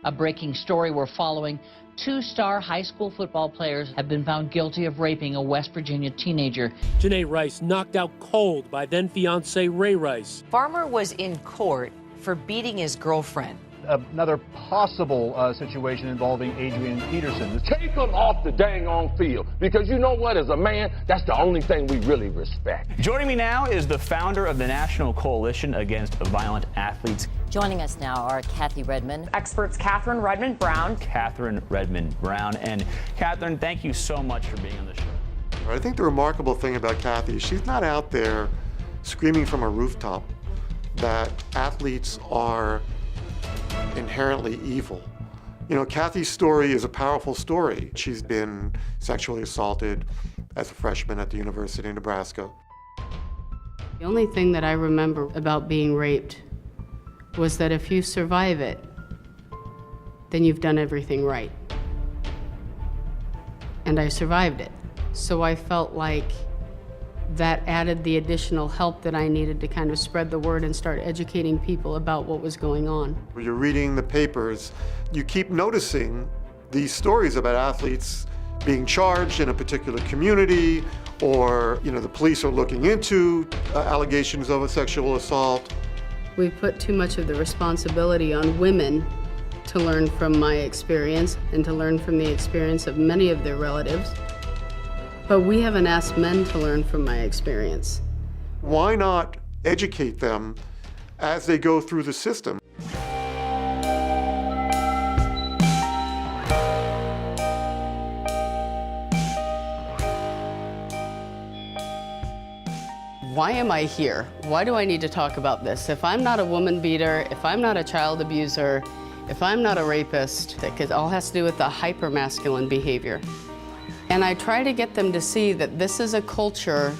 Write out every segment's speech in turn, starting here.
A breaking story we're following. Two-star high school football players have been found guilty of raping a West Virginia teenager. Janae Rice knocked out cold by then-fiancé Ray Rice. Farmer was in court for beating his girlfriend. Another possible situation involving Adrian Peterson. Take him off the dang on field, because you know what, as a man, that's the only thing we really respect. Joining me now is the founder of the National Coalition Against Violent Athletes. Joining us now are Kathy Redmond. Experts Catherine Redmond Brown. Catherine Redmond Brown. And Catherine, thank you so much for being on the show. I think the remarkable thing about Kathy is she's not out there screaming from a rooftop that athletes are inherently evil. You know, Kathy's story is a powerful story. She's been sexually assaulted as a freshman at the University of Nebraska. The only thing that I remember about being raped was that if you survive it, then you've done everything right. And I survived it. So I felt like that added the additional help that I needed to kind of spread the word and start educating people about what was going on. When you're reading the papers, you keep noticing these stories about athletes being charged in a particular community, or the police are looking into allegations of a sexual assault. We put too much of the responsibility on women to learn from my experience and to learn from the experience of many of their relatives. But we haven't asked men to learn from my experience. Why not educate them as they go through the system? Why am I here? Why do I need to talk about this? If I'm not a woman beater, if I'm not a child abuser, if I'm not a rapist, it all has to do with the hyper-masculine behavior. And I try to get them to see that this is a culture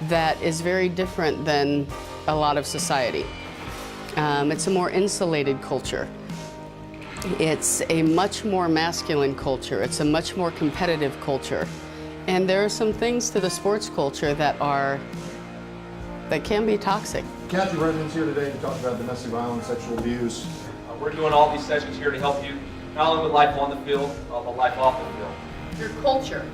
that is very different than a lot of society. It's a more insulated culture. It's a much more masculine culture. It's a much more competitive culture. And there are some things to the sports culture that can be toxic. Kathy Redmond's here today to talk about domestic violence, sexual abuse. We're doing all these sessions here to help you, not only with life on the field, but life off the field. Your culture,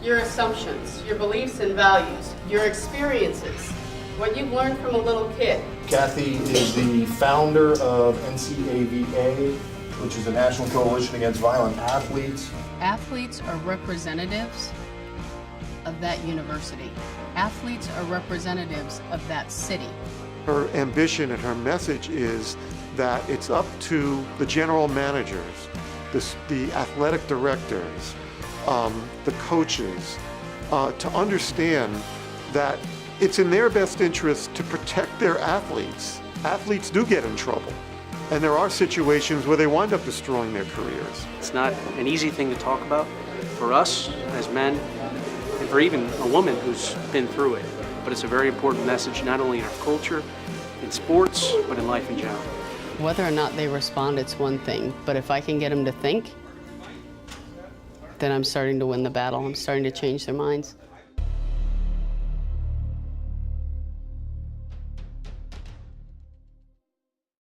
your assumptions, your beliefs and values, your experiences, what you've learned from a little kid. Kathy is the founder of NCAVA, which is the National Coalition Against Violent Athletes. Athletes are representatives of that university. Athletes are representatives of that city. Her ambition and her message is that it's up to the general managers, the athletic directors, the coaches, to understand that it's in their best interest to protect their athletes. Athletes do get in trouble, and there are situations where they wind up destroying their careers. It's not an easy thing to talk about for us as men, and for even a woman who's been through it. But it's a very important message, not only in our culture, in sports, but in life in general. Whether or not they respond, it's one thing, but if I can get them to think, then I'm starting to win the battle. I'm starting to change their minds.